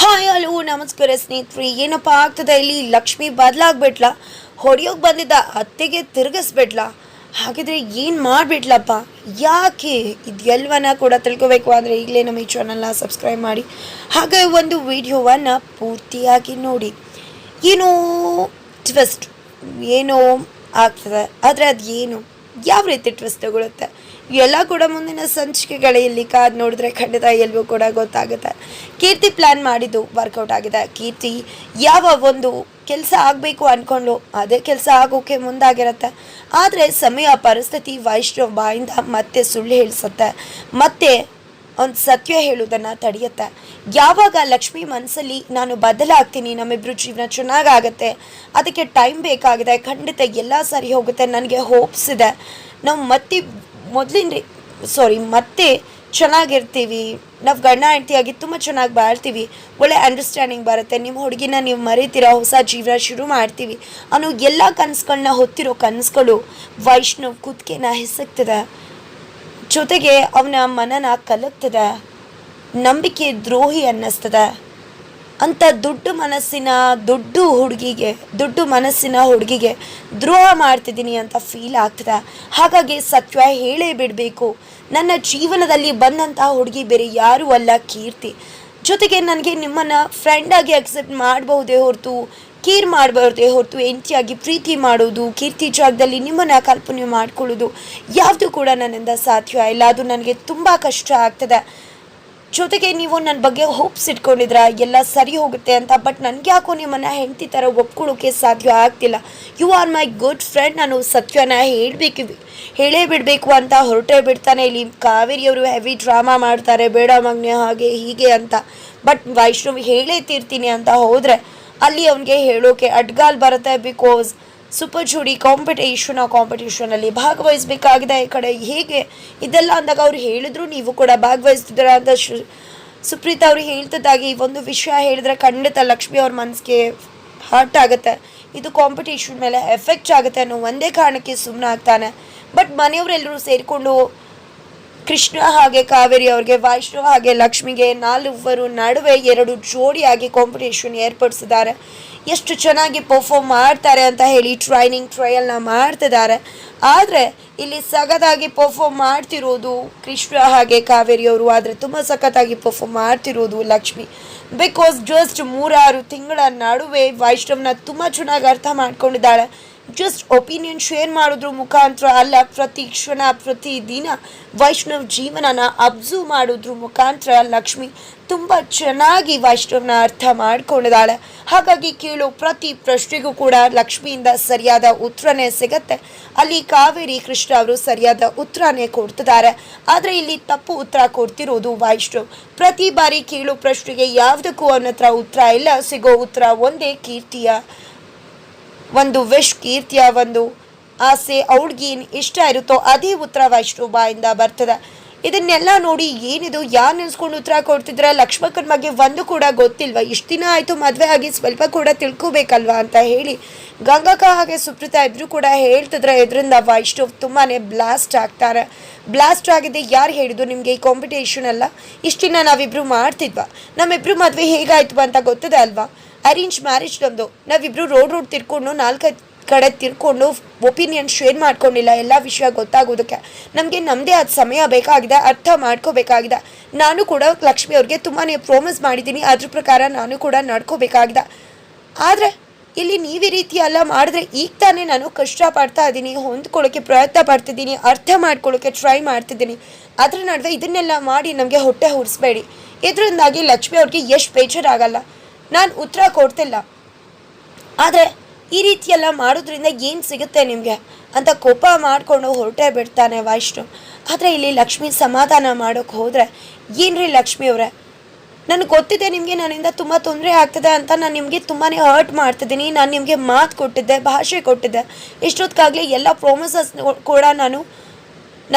Hi hello ನಮಸ್ಕಾರ ಸ್ನೇಹಿತರೆ. ಏನಪ್ಪ ಆಗ್ತದೆ ಇಲ್ಲಿ? ಲಕ್ಷ್ಮಿ ಬದಲಾಗ್ಬಿಟ್ಲ, ಹೊಡಿಯೋಕೆ ಬಂದಿದ್ದ ಅತ್ತೆಗೆ ತಿರುಗಿಸ್ಬಿಟ್ಲ. ಹಾಗಿದ್ರೆ ಏನು ಮಾಡಿಬಿಟ್ಲಪ್ಪ? ಯಾಕೆ ಇದೆಲ್ಲವನ್ನ ಕೂಡ ತಿಳ್ಕೊಬೇಕು ಅಂದರೆ ಈಗಲೇ ನಮ್ಮ ಈ ಚಾನಲ್ನ ಸಬ್ಸ್ಕ್ರೈಬ್ ಮಾಡಿ, ಹಾಗೆ ಒಂದು ವಿಡಿಯೋವನ್ನು ಪೂರ್ತಿಯಾಗಿ ನೋಡಿ. ಏನೋ ಟ್ವಿಸ್ಟ್ ಏನೋ ಆಗ್ತದೆ, ಆದರೆ ಅದು ಏನು, ಯಾವ ರೀತಿ ಟ್ವಿಸ್ಟ್ ತಗೊಳುತ್ತೆ ಎಲ್ಲ ಕೂಡ ಮುಂದಿನ ಸಂಚಿಕೆಗಳಲ್ಲಿ ಕಾದು ನೋಡಿದ್ರೆ ಖಂಡಿತ ಎಲ್ವೂ ಕೂಡ ಗೊತ್ತಾಗುತ್ತೆ. ಕೀರ್ತಿ ಪ್ಲ್ಯಾನ್ ಮಾಡಿದ್ದು ವರ್ಕೌಟ್ ಆಗಿದೆ. ಕೀರ್ತಿ ಯಾವ ಒಂದು ಕೆಲಸ ಆಗಬೇಕು ಅಂದ್ಕೊಂಡು ಅದೇ ಕೆಲಸ ಆಗೋಕ್ಕೆ ಮುಂದಾಗಿರುತ್ತೆ. ಆದರೆ ಸಮಯ ಪರಿಸ್ಥಿತಿ ವೈಷ್ಣವ್ ಬಾಯಿಂದ ಮತ್ತೆ ಸುಳ್ಳು ಹೇಳಿಸುತ್ತೆ, ಮತ್ತೆ ಒಂದು ಸತ್ಯ ಹೇಳುವುದನ್ನು ತಡೆಯುತ್ತೆ. ಯಾವಾಗ ಲಕ್ಷ್ಮಿ ಮನಸ್ಸಲ್ಲಿ ನಾನು ಬದಲಾಗ್ತೀನಿ, ನಮ್ಮಿಬ್ಬರು ಜೀವನ ಚೆನ್ನಾಗಾಗತ್ತೆ, ಅದಕ್ಕೆ ಟೈಮ್ ಬೇಕಾಗಿದೆ, ಖಂಡಿತ ಎಲ್ಲ ಸರಿ ಹೋಗುತ್ತೆ, ನನಗೆ ಹೋಪ್ಸ್ ಇದೆ, ನಾವು ಮತ್ತೆ ಚೆನ್ನಾಗಿರ್ತೀವಿ, ನಾವು ಗಂಡ ಹೆಂಡತಿಯಾಗಿ ತುಂಬ ಚೆನ್ನಾಗಿ ಬಾಳ್ತೀವಿ, ಒಳ್ಳೆ ಅಂಡರ್ಸ್ಟ್ಯಾಂಡಿಂಗ್ ಬರುತ್ತೆ, ನಿಮ್ಮ ಹುಡುಗಿನ ನೀವು ಮರಿತೀರ, ಹೊಸ ಜೀವನ ಶುರು ಮಾಡ್ತೀವಿ ಅನ್ನೋ ಎಲ್ಲ ಕನಸುಗಳನ್ನ ಹೊತ್ತಿರೋ ಕನಸುಗಳು ವೈಷ್ಣವ್ ಕುತ್ತಿಗೆನ ಹಿಸಕ್ತದೆ, ಜೊತೆಗೆ ಅವನ ಮನನ ಕಲಕ್ತದೆ, ನಂಬಿಕೆ ದ್ರೋಹಿ ಅನ್ನಿಸ್ತದೆ ಅಂತ ದುಡ್ಡು ಮನಸ್ಸಿನ ಹುಡುಗಿಗೆ ದ್ರೋಹ ಮಾಡ್ತಿದ್ದೀನಿ ಅಂತ ಫೀಲ್ ಆಗ್ತದೆ. ಹಾಗಾಗಿ ಸತ್ಯ ಹೇಳೇ ಬಿಡಬೇಕು. ನನ್ನ ಜೀವನದಲ್ಲಿ ಬಂದಂತಹ ಹುಡುಗಿ ಬೇರೆ ಯಾರೂ ಅಲ್ಲ, ಕೀರ್ತಿ. ಜೊತೆಗೆ ನನಗೆ ನಿಮ್ಮನ್ನು ಫ್ರೆಂಡಾಗಿ ಅಕ್ಸೆಪ್ಟ್ ಮಾಡಬಹುದೇ ಹೊರತು ಕೇರ್ ಮಾಡಬಾರ್ದೇ ಹೊರತು ಹೆಂಡತಿಯಾಗಿ ಪ್ರೀತಿ ಮಾಡೋದು, ಕೀರ್ತಿ ಜಾಗದಲ್ಲಿ ನಿಮ್ಮನ್ನು ಕಲ್ಪನೆ ಮಾಡ್ಕೊಳ್ಳೋದು ಯಾವುದು ಕೂಡ ನನ್ನಿಂದ ಸಾಧ್ಯ ಇಲ್ಲ. ಅದು ನನಗೆ ತುಂಬ ಕಷ್ಟ ಆಗ್ತದೆ. ಜೊತೆಗೆ ನೀವು ನನ್ನ ಬಗ್ಗೆ ಹೋಪ್ಸ್ ಇಟ್ಕೊಂಡಿದ್ರ ಎಲ್ಲ ಸರಿ ಹೋಗುತ್ತೆ ಅಂತ, ಬಟ್ ನನಗೆ ಯಾಕೋ ನಿಮ್ಮನ್ನು ಹೆಂಡತಿ ಥರ ಒಪ್ಕೊಳ್ಳೋಕ್ಕೆ ಸಾಧ್ಯ ಆಗ್ತಿಲ್ಲ. You are my good friend, ನಾನು ಸತ್ಯನ ಹೇಳೇ ಬಿಡಬೇಕು ಅಂತ ಹೊರಟೇ ಬಿಡ್ತಾನೆ. ಇಲ್ಲಿ ಕಾವೇರಿಯವರು ಹೆವಿ ಡ್ರಾಮಾ ಮಾಡ್ತಾರೆ, ಬೇಡ ಮಗ್ನೆ ಹಾಗೆ ಹೀಗೆ ಅಂತ. ಬಟ್ ವೈಷ್ಣವ್ ಹೇಳೇ ತೀರ್ತೀನಿ ಅಂತ ಹೋದರೆ ಅಲ್ಲಿ ಅವನಿಗೆ ಹೇಳೋಕೆ ಅಡ್ಗಾಲ್ ಬರುತ್ತೆ. ಬಿಕಾಸ್ ಸೂಪರ್ ಜೋಡಿ ಕಾಂಪಿಟೇಷನಲ್ಲಿ ಭಾಗವಹಿಸಬೇಕಾಗಿದೆ. ಈ ಕಡೆ ಹೇಗೆ ಇದೆಲ್ಲ ಅಂದಾಗ ಅವ್ರು ಹೇಳಿದ್ರು ನೀವು ಕೂಡ ಭಾಗವಹಿಸ್ತಿದ್ದೀರ ಅಂತ ಸುಪ್ರೀತಾ ಅವರು ಹೇಳ್ತಿದ್ದಾಗಿ ಒಂದು ವಿಷಯ ಹೇಳಿದ್ರೆ ಖಂಡಿತ ಲಕ್ಷ್ಮಿ ಅವ್ರ ಮನಸ್ಸಿಗೆ ಹರ್ಟ್ ಆಗುತ್ತೆ, ಇದು ಕಾಂಪಿಟೇಷನ್ ಮೇಲೆ ಎಫೆಕ್ಟ್ ಆಗುತ್ತೆ ಅನ್ನೋ ಒಂದೇ ಕಾರಣಕ್ಕೆ ಸುಮ್ಮನೆ ಆಗ್ತಾನೆ. ಬಟ್ ಮನೆಯವರೆಲ್ಲರೂ ಸೇರಿಕೊಂಡು ಕೃಷ್ಣ ಹಾಗೆ ಕಾವೇರಿ ಅವ್ರಿಗೆ, ವೈಷ್ಣವ್ ಹಾಗೆ ಲಕ್ಷ್ಮಿಗೆ ನಾಲ್ವರು ನಡುವೆ ಎರಡು ಜೋಡಿಯಾಗಿ ಕಾಂಪಿಟೇಷನ್ ಏರ್ಪಡಿಸಿದ್ದಾರೆ. ಎಷ್ಟು ಚೆನ್ನಾಗಿ ಪರ್ಫಾರ್ಮ್ ಮಾಡ್ತಾರೆ ಅಂತ ಹೇಳಿ ಟ್ರಯಲ್ನ ಮಾಡ್ತಿದ್ದಾರೆ. ಆದರೆ ಇಲ್ಲಿ ಸಖತ್ತಾಗಿ ಪರ್ಫಾರ್ಮ್ ಮಾಡ್ತಿರೋದು ಕೃಷ್ಣ ಹಾಗೆ ಕಾವೇರಿಯವರು, ಆದರೆ ತುಂಬ ಸಖತ್ತಾಗಿ ಪರ್ಫಾರ್ಮ್ ಮಾಡ್ತಿರೋದು ಲಕ್ಷ್ಮಿ. ಬಿಕಾಸ್ ಜಸ್ಟ್ 3-6 ತಿಂಗಳ ನಡುವೆ ವೈಷ್ಣವ್ನ ತುಂಬ ಚೆನ್ನಾಗಿ ಅರ್ಥ ಮಾಡ್ಕೊಂಡಿದ್ದಾಳೆ. ಜಸ್ಟ್ ಒಪಿನಿಯನ್ ಶೇರ್ ಮಾಡೋದ್ರ ಮುಖಾಂತರ ಅಲ್ಲ, ಪ್ರತಿ ಕ್ಷಣ ಪ್ರತಿ ದಿನ ವೈಷ್ಣವ್ ಜೀವನನ ಅಬ್ಸರ್ವ್ ಮಾಡೋದ್ರ ಮುಖಾಂತರ ಲಕ್ಷ್ಮಿ ತುಂಬ ಚೆನ್ನಾಗಿ ವೈಷ್ಣವ್ನ ಅರ್ಥ ಮಾಡ್ಕೊಂಡಿದ್ದಾಳೆ. ಹಾಗಾಗಿ ಕೇಳೋ ಪ್ರತಿ ಪ್ರಶ್ನೆಗೂ ಕೂಡ ಲಕ್ಷ್ಮಿಯಿಂದ ಸರಿಯಾದ ಉತ್ತರನೇ ಸಿಗತ್ತೆ. ಅಲ್ಲಿ ಕಾವೇರಿ ಕೃಷ್ಣ ಅವರು ಸರಿಯಾದ ಉತ್ತರನೇ ಕೊಡ್ತಿದ್ದಾರೆ. ಆದರೆ ಇಲ್ಲಿ ತಪ್ಪು ಉತ್ತರ ಕೊಡ್ತಿರೋದು ವೈಷ್ಣವ್. ಪ್ರತಿ ಬಾರಿ ಕೇಳೋ ಪ್ರಶ್ನೆಗೆ ಯಾವುದಕ್ಕೂ ಅವನ ಹತ್ರ ಉತ್ತರ ಇಲ್ಲ, ಸಿಗೋ ಉತ್ತರ ಒಂದೇ, ಕೀರ್ತಿಯ ಒಂದು ಆಸೆ, ಅವ್ಳಿಗೆ ಏನು ಇಷ್ಟ ಇರುತ್ತೋ ಅದೇ ಉತ್ತರ ವೈಷ್ಣವ್ ಬಾಯಿಂದ ಬರ್ತದೆ. ಇದನ್ನೆಲ್ಲ ನೋಡಿ ಏನಿದು, ಯಾರು ನಿಲ್ಸ್ಕೊಂಡು ಉತ್ತರ ಕೊಡ್ತಿದ್ರ, ಲಕ್ಷ್ಮಕ್ಕನ ಬಗ್ಗೆ ಒಂದು ಕೂಡ ಗೊತ್ತಿಲ್ವಾ, ಇಷ್ಟು ದಿನ ಆಯಿತು ಮದುವೆ ಆಗಿ ಸ್ವಲ್ಪ ಕೂಡ ತಿಳ್ಕೊಬೇಕಲ್ವಾ ಅಂತ ಹೇಳಿ ಗಂಗಕ್ಕ ಹಾಗೆ ಸುಪ್ರೀತಾ ಇದ್ರು ಕೂಡ ಹೇಳ್ತಿದ್ರೆ. ಇದರಿಂದ ವೈಷ್ಣವ್ ತುಂಬಾ ಬ್ಲಾಸ್ಟ್ ಆಗಿದೆ. ಯಾರು ಹೇಳಿದ್ದು ನಿಮಗೆ ಈ ಕಾಂಪಿಟೇಷನ್ ಅಲ್ಲ, ಇಷ್ಟು ದಿನ ನಾವಿಬ್ರು ಮಾಡ್ತಿದ್ವಾ, ನಮ್ಮಿಬ್ರು ಮದುವೆ ಹೇಗಾಯ್ತು ಅಂತ ಗೊತ್ತಿದೆ ಅಲ್ವಾ, ಅರೇಂಜ್ ಮ್ಯಾರೇಜ್ ನಮ್ಮದು, ನಾವಿಬ್ರು ರೋಡ್ ತಿರ್ಕೊಂಡು 4-5 ಕಡೆ ತಿರ್ಕೊಂಡು ಒಪಿನಿಯನ್ ಶೇರ್ ಮಾಡ್ಕೊಂಡಿಲ್ಲ, ಎಲ್ಲ ವಿಷಯ ಗೊತ್ತಾಗೋದಕ್ಕೆ ನಮಗೆ ನಮ್ಮದೇ ಆದ ಸಮಯ ಬೇಕಾಗಿದೆ, ಅರ್ಥ ಮಾಡ್ಕೋಬೇಕಾಗಿದೆ. ನಾನು ಕೂಡ ಲಕ್ಷ್ಮಿ ಅವ್ರಿಗೆ ತುಂಬಾ ಪ್ರಾಮಿಸ್ ಮಾಡಿದ್ದೀನಿ, ಅದ್ರ ಪ್ರಕಾರ ನಾನು ಕೂಡ ನಡ್ಕೋಬೇಕಾಗಿದೆ. ಆದರೆ ಇಲ್ಲಿ ನೀವು ಈ ರೀತಿ ಎಲ್ಲ ಮಾಡಿದ್ರೆ ಈಗ ತಾನೇ ನಾನು ಕಷ್ಟಪಡ್ತಾ ಇದ್ದೀನಿ, ಹೊಂದ್ಕೊಳ್ಳೋಕ್ಕೆ ಪ್ರಯತ್ನ ಪಡ್ತಿದ್ದೀನಿ, ಅರ್ಥ ಮಾಡ್ಕೊಳ್ಳೋಕ್ಕೆ ಟ್ರೈ ಮಾಡ್ತಿದ್ದೀನಿ. ಅದ್ರ ನಡುವೆ ಇದನ್ನೆಲ್ಲ ಮಾಡಿ ನಮಗೆ ಹೊಟ್ಟೆ ಹುರಿಸ್ಬೇಡಿ. ಇದರಿಂದಾಗಿ ಲಕ್ಷ್ಮಿ ಅವ್ರಿಗೆ ಎಷ್ಟು ಬೇಜಾರಾಗಲ್ಲ, ನಾನು ಉತ್ತರ ಕೊಡ್ತಿಲ್ಲ, ಆದರೆ ಈ ರೀತಿಯೆಲ್ಲ ಮಾಡೋದ್ರಿಂದ ಏನು ಸಿಗುತ್ತೆ ನಿಮಗೆ ಅಂತ ಕೋಪ ಮಾಡಿಕೊಂಡು ಹೊರಟೇ ಬಿಡ್ತಾನೆ ವೈಷ್ಣವ್. ಆದರೆ ಇಲ್ಲಿ ಲಕ್ಷ್ಮಿ ಸಮಾಧಾನ ಮಾಡೋಕ್ಕೆ ಹೋದರೆ, ಏನ್ರಿ ಲಕ್ಷ್ಮಿ ಅವರೇ, ನನಗೆ ಗೊತ್ತಿದೆ ನಿಮಗೆ ನನ್ನಿಂದ ತುಂಬ ತೊಂದರೆ ಆಗ್ತದೆ ಅಂತ, ನಾನು ನಿಮಗೆ ತುಂಬಾ ಹರ್ಟ್ ಮಾಡ್ತಿದ್ದೀನಿ, ನಾನು ನಿಮಗೆ ಮಾತು ಕೊಟ್ಟಿದ್ದೆ, ಭಾಷೆ ಕೊಟ್ಟಿದ್ದೆ, ಇಷ್ಟೊತ್ತಿಗಾಗಲೇ ಎಲ್ಲ ಪ್ರಾಮಿಸಸ್ ಕೂಡ ನಾನು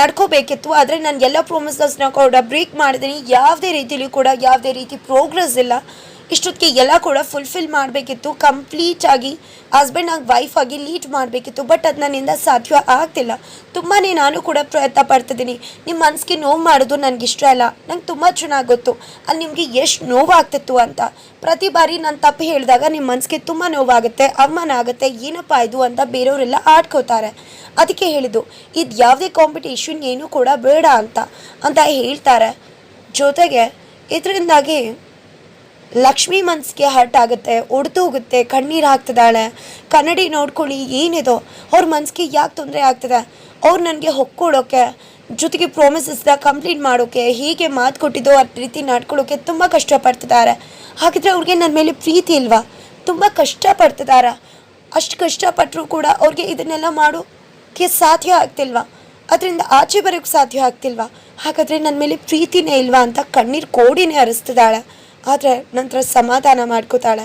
ನಡ್ಕೋಬೇಕಿತ್ತು, ಆದರೆ ನಾನು ಎಲ್ಲ ಪ್ರಾಮಿಸಸ್ನ ಕೂಡ ಬ್ರೇಕ್ ಮಾಡಿದ್ದೀನಿ, ಯಾವುದೇ ರೀತಿಯಲ್ಲೂ ಕೂಡ ಯಾವುದೇ ರೀತಿ ಪ್ರೋಗ್ರೆಸ್ ಇಲ್ಲ. ಇಷ್ಟೊತ್ತಿಗೆ ಎಲ್ಲ ಕೂಡ ಫುಲ್ಫಿಲ್ ಮಾಡಬೇಕಿತ್ತು, ಕಂಪ್ಲೀಟಾಗಿ ಹಸ್ಬೆಂಡ್ ಆಗಿ ವೈಫ್ ಆಗಿ ಲೀಡ್ ಮಾಡಬೇಕಿತ್ತು. ಬಟ್ ಅದು ನನ್ನಿಂದ ಸಾಧ್ಯ ಆಗ್ತಿಲ್ಲ. ತುಂಬಾ ನಾನು ಕೂಡ ಪ್ರಯತ್ನ ಪಡ್ತಿದ್ದೀನಿ. ನಿಮ್ಮ ಮನಸ್ಸಿಗೆ ನೋವು ಮಾಡೋದು ನನಗೆ ಇಷ್ಟ ಇಲ್ಲ. ನಂಗೆ ತುಂಬ ಚೆನ್ನಾಗಿ ಗೊತ್ತು ಅಲ್ಲಿ ನಿಮಗೆ ಎಷ್ಟು ನೋವಾಗ್ತಿತ್ತು ಅಂತ. ಪ್ರತಿ ಬಾರಿ ನಾನು ತಪ್ಪು ಹೇಳಿದಾಗ ನಿಮ್ಮ ಮನಸ್ಸಿಗೆ ತುಂಬ ನೋವಾಗುತ್ತೆ, ಅವಮಾನ ಆಗುತ್ತೆ, ಏನಪ್ಪ ಇದು ಅಂತ ಬೇರೆಯವರೆಲ್ಲ ಆಡ್ಕೋತಾರೆ. ಅದಕ್ಕೆ ಹೇಳಿದ್ದು ಇದು ಯಾವುದೇ ಕಾಂಪಿಟೇಷನ್ ಏನೂ ಕೂಡ ಬೇಡ ಅಂತ ಹೇಳ್ತಾರೆ. ಜೊತೆಗೆ ಇದರಿಂದಾಗಿ ಲಕ್ಷ್ಮಿ ಮನಸ್ಸಿಗೆ ಹರ್ಟ್ ಆಗುತ್ತೆ, ಒಡೆದು ಹೋಗುತ್ತೆ, ಕಣ್ಣೀರು ಹಾಕ್ತಿದ್ದಾಳೆ. ಕನ್ನಡಿ ನೋಡ್ಕೊಳ್ಳಿ ಏನಿದೋ ಅವ್ರ ಮನಸ್ಸಿಗೆ ಯಾಕೆ ತೊಂದರೆ ಆಗ್ತದೆ. ಅವ್ರು ನನಗೆ ಹೊಕ್ಕೊಡೋಕ್ಕೆ, ಜೊತೆಗೆ ಪ್ರಾಮಿಸಸ್ನ ಕಂಪ್ಲೀಟ್ ಮಾಡೋಕ್ಕೆ, ಹೀಗೆ ಮಾತು ಕೊಟ್ಟಿದ್ದೋ ಆ ರೀತಿ ನಡ್ಕೊಳ್ಳೋಕ್ಕೆ ತುಂಬ ಕಷ್ಟಪಡ್ತಿದ್ದಾರೆ. ಹಾಗಿದ್ರೆ ಅವ್ರಿಗೆ ನನ್ನ ಮೇಲೆ ಪ್ರೀತಿ ಇಲ್ವಾ? ತುಂಬ ಕಷ್ಟಪಡ್ತಿದ್ದಾರೆ. ಅಷ್ಟು ಕಷ್ಟಪಟ್ಟರೂ ಕೂಡ ಅವ್ರಿಗೆ ಇದನ್ನೆಲ್ಲ ಮಾಡೋಕ್ಕೆ ಸಾಧ್ಯ ಆಗ್ತಿಲ್ವಾ? ಅದರಿಂದ ಆಚೆ ಬರೋಕ್ಕೆ ಸಾಧ್ಯ ಆಗ್ತಿಲ್ವಾ? ಹಾಗಾದರೆ ನನ್ನ ಮೇಲೆ ಪ್ರೀತಿನೇ ಇಲ್ವಾ ಅಂತ ಕಣ್ಣೀರು ಕೋಡಿನೇ ಹರಿಸ್ತಿದ್ದಾಳೆ. ಆದರೆ ನಂತರ ಸಮಾಧಾನ ಮಾಡ್ಕೋತಾಳೆ.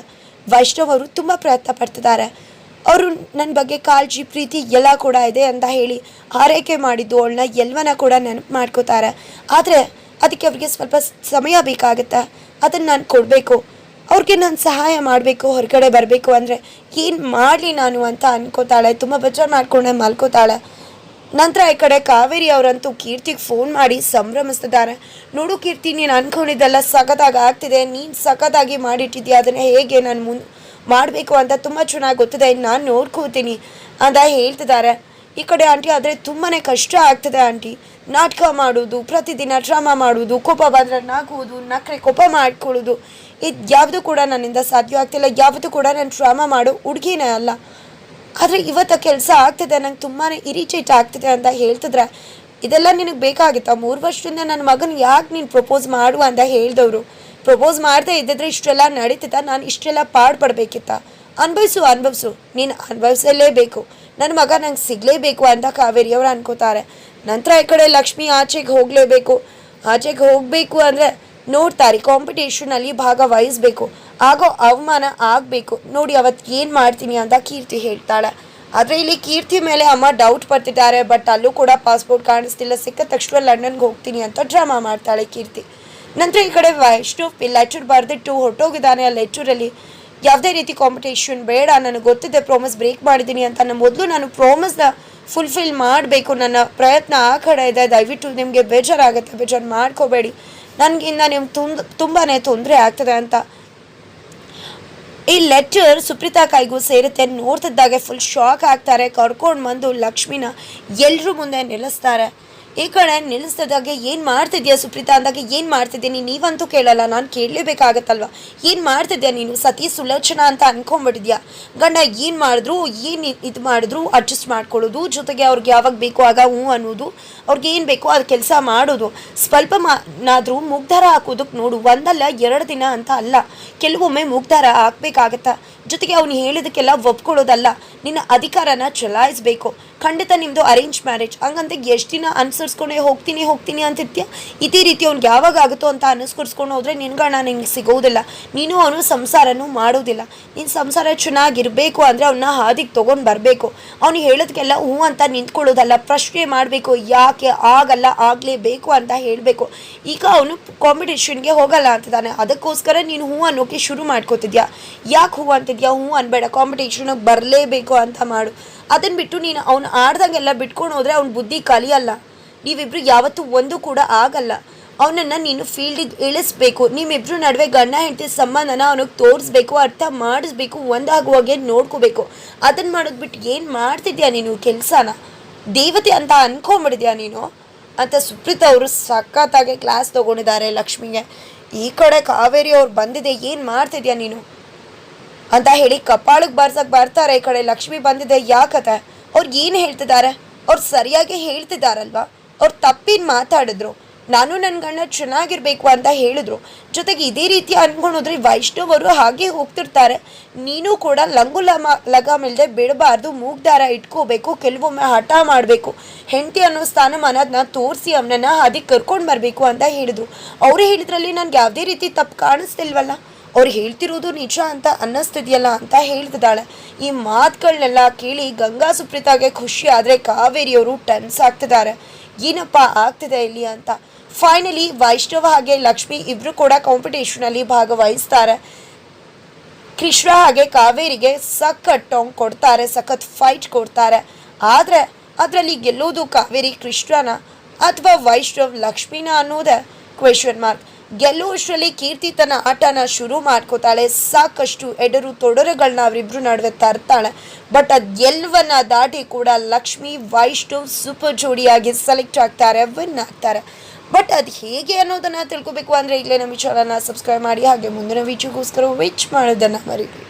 ವೈಷ್ಣವ್ ಅವರು ತುಂಬ ಪ್ರಯತ್ನ ಪಡ್ತಿದ್ದಾರೆ. ಅವರು ನನ್ನ ಬಗ್ಗೆ ಕಾಳಜಿ ಪ್ರೀತಿ ಎಲ್ಲ ಕೂಡ ಇದೆ ಅಂತ ಹೇಳಿ ಆರೈಕೆ ಮಾಡಿದ್ದು ಅವಳನ್ನ ಎಲ್ಲವನ್ನ ಕೂಡ ನೆನಪು ಮಾಡ್ಕೋತಾರೆ. ಆದರೆ ಅದಕ್ಕೆ ಅವ್ರಿಗೆ ಸ್ವಲ್ಪ ಸಮಯ ಬೇಕಾಗುತ್ತೆ. ಅದನ್ನು ನಾನು ಕೊಡಬೇಕು. ಅವ್ರಿಗೆ ನಾನು ಸಹಾಯ ಮಾಡಬೇಕು, ಹೊರಗಡೆ ಬರಬೇಕು ಅಂದರೆ ಏನು ಮಾಡಲಿ ನಾನು ಅಂತ ಅನ್ಕೋತಾಳೆ. ತುಂಬ ಬೇಜಾರು ಮಾಡ್ಕೊಂಡೆ ಮಲ್ಕೋತಾಳೆ. ನಂತರ ಈ ಕಡೆ ಕಾವೇರಿ ಅವರಂತೂ ಕೀರ್ತಿಗೆ ಫೋನ್ ಮಾಡಿ ಸಂಭ್ರಮಿಸ್ತಿದ್ದಾರೆ. ನೋಡು ಕೀರ್ತಿ, ನೀನು ಅಂದ್ಕೊಂಡಿದ್ದೆಲ್ಲ ಸಖತ್ತಾಗಿ ಆಗ್ತಿದೆ, ನೀನು ಸಖತ್ತಾಗಿ ಮಾಡಿಟ್ಟಿದ್ಯಾ, ಅದನ್ನು ಹೇಗೆ ನಾನು ಮಾಡಬೇಕು ಅಂತ ತುಂಬ ಚೆನ್ನಾಗಿ ಗೊತ್ತಿದೆ, ನಾನು ನೋಡ್ಕೋತೀನಿ ಅಂತ ಹೇಳ್ತಿದ್ದಾರೆ. ಈ ಕಡೆ ಆಂಟಿ ಆದರೆ ತುಂಬಾ ಕಷ್ಟ ಆಗ್ತದೆ ಆಂಟಿ. ನಾಟಕ ಮಾಡೋದು, ಪ್ರತಿದಿನ ಡ್ರಾಮಾ ಮಾಡೋದು, ಕೋಪ ಬಂದರೆ ನಗುವುದು, ನಕ್ಕರೆ ಕೋಪ ಮಾಡ್ಕೊಳ್ಳೋದು, ಇದು ಯಾವುದು ಕೂಡ ನನ್ನಿಂದ ಸಾಧ್ಯ ಆಗ್ತಿಲ್ಲ. ಯಾವುದು ಕೂಡ ನಾನು ಡ್ರಾಮಾ ಮಾಡೋ ಹುಡುಗಿನೇ ಅಲ್ಲ. ಆದರೆ ಇವತ್ತು ಕೆಲಸ ಆಗ್ತಿದೆ, ನಂಗೆ ತುಂಬಾ ಇರಿಟೇಟ್ ಆಗ್ತಿದೆ ಅಂತ ಹೇಳ್ತಿದ್ರೆ, ಇದೆಲ್ಲ ನಿನಗೆ ಬೇಕಾಗಿತ್ತಾ? 3 ವರ್ಷದಿಂದ ನನ್ನ ಮಗನ ಯಾಕೆ ನೀನು ಪ್ರಪೋಸ್ ಮಾಡು ಅಂತ ಹೇಳಿದವರು. ಪ್ರಪೋಸ್ ಮಾಡದೇ ಇದ್ದಿದ್ರೆ ಇಷ್ಟೆಲ್ಲ ನಡೀತಿತ್ತ? ನಾನು ಇಷ್ಟೆಲ್ಲ ಪಾಡ್ಪಡಬೇಕಿತ್ತ? ಅನುಭವಿಸು, ನೀನು ಅನುಭವಿಸಲೇಬೇಕು. ನನ್ನ ಮಗ ನಂಗೆ ಸಿಗಲೇಬೇಕು ಅಂತ ಕಾವೇರಿಯವರು ಅನ್ಕೋತಾರೆ. ನಂತರ ಈ ಕಡೆ ಲಕ್ಷ್ಮಿ ಆಚೆಗೆ ಹೋಗಲೇಬೇಕು. ಆಚೆಗೆ ಹೋಗಬೇಕು ಅಂದರೆ ನೋಡ್ತಾರೆ, ಕಾಂಪಿಟೇಷನಲ್ಲಿ ಭಾಗವಹಿಸಬೇಕು, ಆಗೋ ಅವಮಾನ ಆಗಬೇಕು. ನೋಡಿ ಅವತ್ತು ಏನು ಮಾಡ್ತೀನಿ ಅಂತ ಕೀರ್ತಿ ಹೇಳ್ತಾಳೆ. ಆದರೆ ಇಲ್ಲಿ ಕೀರ್ತಿ ಮೇಲೆ ಅಮ್ಮ ಡೌಟ್ ಪಡ್ತಿದ್ದಾರೆ. ಬಟ್ ಅಲ್ಲೂ ಕೂಡ ಪಾಸ್ಪೋರ್ಟ್ ಕಾಣಿಸ್ತಿಲ್ಲ. ಸಿಕ್ಕ ತಕ್ಷಣ ಲಂಡನ್ಗೆ ಹೋಗ್ತೀನಿ ಅಂತ ಡ್ರಾಮಾ ಮಾಡ್ತಾಳೆ ಕೀರ್ತಿ. ನಂತರ ಈ ಕಡೆ ವೈಷ್ಣವ್ ಲೆಟರ್ ಬರೆದಿಟ್ಟು ಹೊರಟೋಗಿದ್ದಾನೆ. ಆ ಲೆಟರಲ್ಲಿ ಯಾವುದೇ ರೀತಿ ಕಾಂಪಿಟೇಷನ್ ಬೇಡ, ನನಗೆ ಗೊತ್ತಿದೆ ಪ್ರಾಮಿಸ್ ಬ್ರೇಕ್ ಮಾಡಿದ್ದೀನಿ ಅಂತ. ಮೊದಲು ನಾನು ಪ್ರಾಮಿಸ್ನ ಫುಲ್ಫಿಲ್ ಮಾಡಬೇಕು. ನನ್ನ ಪ್ರಯತ್ನ ಆ ಕಡೆ ಇದೆ. ದಯವಿಟ್ಟು ನಿಮಗೆ ಬೇಜಾರಾಗುತ್ತೆ, ಬೇಜಾರು ಮಾಡ್ಕೋಬೇಡಿ. ನನಗಿಂದ ನಿಮ್ಗೆ ತುಂಬಾ ತೊಂದರೆ ಆಗ್ತದೆ ಅಂತ. ಈ ಲೆಟರ್ ಸುಪ್ರೀತಾ ಕೈಗೂ ಸೇರುತ್ತೆ. ನೋಡ್ತಿದ್ದಾಗೆ ಫುಲ್ ಶಾಕ್ ಆಗ್ತಾರೆ. ಕರ್ಕೊಂಡು ಬಂದು ಲಕ್ಷ್ಮಿನ ಎಲ್ಲರೂ ಮುಂದೆ ನಿಲ್ಲಿಸ್ತಾರೆ. ಈ ಕಡೆ ನಿಲ್ಲಿಸ್ತಿದ್ದಾಗೆ ಏನು ಮಾಡ್ತಿದ್ಯಾ ಸುಪ್ರೀತಾ ಅಂದಾಗ, ಏನು ಮಾಡ್ತಿದ್ದೀನಿ ನೀವಂತೂ ಕೇಳಲ್ಲ, ನಾನು ಕೇಳಲೇಬೇಕಾಗತ್ತಲ್ವ. ಏನು ಮಾಡ್ತಿದ್ಯಾ ನೀನು? ಸತಿ ಸುಲೋಚನಾ ಅಂತ ಅನ್ಕೊಂಡ್ಬಿಟ್ಟಿದ್ಯಾ? ಗಂಡ ಏನು ಮಾಡಿದ್ರು, ಏನು ಇದು ಮಾಡಿದ್ರು ಅಡ್ಜಸ್ಟ್ ಮಾಡ್ಕೊಳ್ಳೋದು, ಜೊತೆಗೆ ಅವ್ರಿಗೆ ಯಾವಾಗ ಬೇಕೋ ಆಗ ಹ್ಞೂ ಅನ್ನೋದು, ಅವ್ರಿಗೆ ಏನು ಬೇಕೋ ಅದು ಕೆಲಸ ಮಾಡೋದು, ಸ್ವಲ್ಪ ನಾದರೂ ಮುಗ್ಧಾರ ಹಾಕೋದಕ್ಕೆ ನೋಡು. 1 ಅಲ್ಲ 2 ದಿನ ಅಂತ ಅಲ್ಲ, ಕೆಲವೊಮ್ಮೆ ಮುಗ್ಧಾರ ಹಾಕ್ಬೇಕಾಗತ್ತಾ. ಜೊತೆಗೆ ಅವ್ನು ಹೇಳಿದಕ್ಕೆಲ್ಲ ಒಪ್ಕೊಳ್ಳೋದಲ್ಲ, ನಿನ್ನ ಅಧಿಕಾರನ ಚಲಾಯಿಸಬೇಕು. ಖಂಡಿತ ನಿಮ್ಮದು ಅರೇಂಜ್ ಮ್ಯಾರೇಜ್, ಹಂಗಂತ ಎಷ್ಟು ದಿನ ಅನುಸರಿಸ್ಕೊಂಡೆ ಹೋಗ್ತೀನಿ ಅಂತಿರ್ತೀಯ. ಇದೇ ರೀತಿ ಅವ್ನಿಗೆ ಯಾವಾಗ ಆಗುತ್ತೋ ಅಂತ ಅನುಸರಿಸ್ಕೊಂಡು ಹೋದರೆ ನಿನ್ಗಣ್ಣ ನಿಂಗೆ ಸಿಗೋದಿಲ್ಲ. ನೀನು ಅವನು ಸಂಸಾರನೂ ಮಾಡೋದಿಲ್ಲ. ನಿನ್ನ ಸಂಸಾರ ಚೆನ್ನಾಗಿರಬೇಕು ಅಂದರೆ ಅವನ್ನ ಹಾದಿಗೆ ತೊಗೊಂಡು ಬರಬೇಕು. ಅವ್ನು ಹೇಳೋದಕ್ಕೆಲ್ಲ ಹ್ಞೂ ಅಂತ ನಿಂತ್ಕೊಳ್ಳೋದಲ್ಲ, ಪ್ರಶ್ನೆ ಮಾಡಬೇಕು. ಯಾಕೆ ಆಗಲ್ಲ, ಆಗಲೇಬೇಕು ಅಂತ ಹೇಳಬೇಕು. ಈಗ ಅವನು ಕಾಂಪಿಟೇಷನ್ಗೆ ಹೋಗಲ್ಲ ಅಂತಿದ್ದಾನೆ, ಅದಕ್ಕೋಸ್ಕರ ನೀನು ಹ್ಞೂ ಅನ್ನೋಕ್ಕೆ ಶುರು ಮಾಡ್ಕೋತಿದ್ಯಾ. ಯಾಕೆ ಹ್ಞೂ ಅಂತಿದ್ಯಾ? ಹ್ಞೂ ಅನ್ಬೇಡ, ಕಾಂಪಿಟೇಷನ್ಗೆ ಬರಲೇಬೇಕು ಅಂತ ಮಾಡು. ಅದನ್ನು ಬಿಟ್ಟು ನೀನು ಅವ್ನು ಆಡ್ದಂಗೆಲ್ಲ ಬಿಟ್ಕೊಂಡು ಹೋದರೆ ಅವ್ನ ಬುದ್ಧಿ ಕಲಿಯಲ್ಲ. ನೀವಿಬ್ರು ಯಾವತ್ತೂ ಒಂದು ಕೂಡ ಆಗಲ್ಲ. ಅವನನ್ನು ನೀನು ಫೀಲ್ಡಿಗೆ ಇಳಿಸ್ಬೇಕು. ನಿಮ್ಮಿಬ್ರು ನಡುವೆ ಗಂಡ ಹೆಂಡತಿ ಸಂಬಂಧನ ಅವನಿಗೆ ತೋರಿಸ್ಬೇಕು, ಅರ್ಥ ಮಾಡಿಸ್ಬೇಕು, ಒಂದಾಗುವಾಗೆ ನೋಡ್ಕೋಬೇಕು. ಅದನ್ನು ಮಾಡೋದು ಬಿಟ್ಟು ಏನು ಮಾಡ್ತಿದ್ಯಾ ನೀನು ಕೆಲಸನ? ದೇವತೆ ಅಂತ ಅನ್ಕೊಂಬಿಡಿದ್ಯಾ ನೀನು ಅಂತ ಸುಪ್ರೀತಾ ಅವರು ಸಖತ್ತಾಗಿ ಕ್ಲಾಸ್ ತೊಗೊಂಡಿದ್ದಾರೆ ಲಕ್ಷ್ಮಿಗೆ. ಈ ಕಡೆ ಕಾವೇರಿ ಅವ್ರು ಬಂದಿದೆ, ಏನು ಮಾಡ್ತಿದ್ಯಾ ನೀನು ಅಂತ ಹೇಳಿ ಕಪಾಳಕ್ಕೆ ಬಾರ್ಸಕ್ಕೆ ಬರ್ತಾರೆ. ಈ ಕಡೆ ಲಕ್ಷ್ಮಿ ಬಂದಿದೆ. ಯಾಕತೆ ಅವ್ರು ಏನು ಹೇಳ್ತಿದ್ದಾರೆ? ಅವ್ರು ಸರಿಯಾಗಿ ಹೇಳ್ತಿದ್ದಾರಲ್ವ? ಅವ್ರು ತಪ್ಪಿನ ಮಾತಾಡಿದ್ರು. ನಾನು ನನ್ನ ಗಂಡ ಚೆನ್ನಾಗಿರ್ಬೇಕು ಅಂತ ಹೇಳಿದ್ರು. ಜೊತೆಗೆ ಇದೇ ರೀತಿ ಅನ್ಕೊಂಡೋದ್ರೆ ವೈಷ್ಣವ್ ಅವರು ಹಾಗೆ ಹೋಗ್ತಿರ್ತಾರೆ. ನೀನು ಕೂಡ ಲಗಾಮಿಲ್ಲದೆ ಬಿಡಬಾರ್ದು, ಮೂಗ್ದಾರ ಇಟ್ಕೋಬೇಕು, ಕೆಲವೊಮ್ಮೆ ಹಠ ಮಾಡಬೇಕು, ಹೆಂಡತಿ ಅನ್ನೋ ಸ್ಥಾನಮಾನದನ್ನ ತೋರಿಸಿ ಅವನನ್ನು ಅದಕ್ಕೆ ಕರ್ಕೊಂಡು ಬರಬೇಕು ಅಂತ ಹೇಳಿದ್ರು. ಅವರು ಹೇಳಿದ್ರಲ್ಲಿ ನನಗೆ ಯಾವುದೇ ರೀತಿ ತಪ್ಪು ಕಾಣಿಸ್ತಿಲ್ವಲ್ಲ, ಅವ್ರು ಹೇಳ್ತಿರೋದು ನಿಜ ಅಂತ ಅನ್ನಿಸ್ತಿದೆಯಲ್ಲ ಅಂತ ಹೇಳ್ತಿದ್ದಾಳೆ. ಈ ಮಾತುಗಳನ್ನೆಲ್ಲ ಕೇಳಿ ಗಂಗಾ ಸುಪ್ರೀತಾಗೆ ಖುಷಿ. ಆದರೆ ಕಾವೇರಿಯವರು ಟೆನ್ಸ್ ಆಗ್ತಿದ್ದಾರೆ, ಏನಪ್ಪ ಆಗ್ತಿದೆ ಇಲ್ಲಿ ಅಂತ. ಫೈನಲಿ ವೈಷ್ಣವ ಹಾಗೆ ಲಕ್ಷ್ಮಿ ಇಬ್ಬರು ಕೂಡ ಕಾಂಪಿಟೇಷನಲ್ಲಿ ಭಾಗವಹಿಸ್ತಾರೆ. ಕೃಷ್ಣ ಹಾಗೆ ಕಾವೇರಿಗೆ ಸಖತ್ ಟಾಂಗ್ ಕೊಡ್ತಾರೆ, ಸಖತ್ ಫೈಟ್ ಕೊಡ್ತಾರೆ. ಆದರೆ ಅದರಲ್ಲಿ ಗೆಲ್ಲೋದು ಕಾವೇರಿ ಕೃಷ್ಣನ ಅಥವಾ ವೈಷ್ಣವ್ ಲಕ್ಷ್ಮಿನ ಅನ್ನೋದೇ ಕ್ವೆಶನ್ ಮಾರ್ಕ್. ಗೆಲ್ಲುವಷ್ಟರಲ್ಲಿ ಕೀರ್ತಿ ತನ್ನ ಆಟನ ಶುರು ಮಾಡ್ಕೋತಾಳೆ, ಸಾಕಷ್ಟು ಎಡರು ತೊಡರುಗಳನ್ನ ಅವರಿಬ್ರು ನಡುವೆ ತರ್ತಾಳೆ. ಬಟ್ ಅದೆಲ್ಲವನ್ನ ದಾಟಿ ಕೂಡ ಲಕ್ಷ್ಮಿ ವೈಷ್ಣವ್ ಸೂಪರ್ ಜೋಡಿಯಾಗಿ ಸೆಲೆಕ್ಟ್ ಆಗ್ತಾರೆ, ವಿನ್ ಆಗ್ತಾರೆ. ಬಟ್ ಅದು ಹೇಗೆ ಅನ್ನೋದನ್ನು ತಿಳ್ಕೊಬೇಕು ಅಂದರೆ ಈಗಲೇ ನಮ್ಮ ಚಾನಲ್ನ ಸಬ್ಸ್ಕ್ರೈಬ್ ಮಾಡಿ, ಹಾಗೆ ಮುಂದಿನ ವಿಡಿಯೋಗೋಸ್ಕರ ವೇಟ್ ಮಾಡೋದನ್ನು ಮರಿಬೇಡಿ.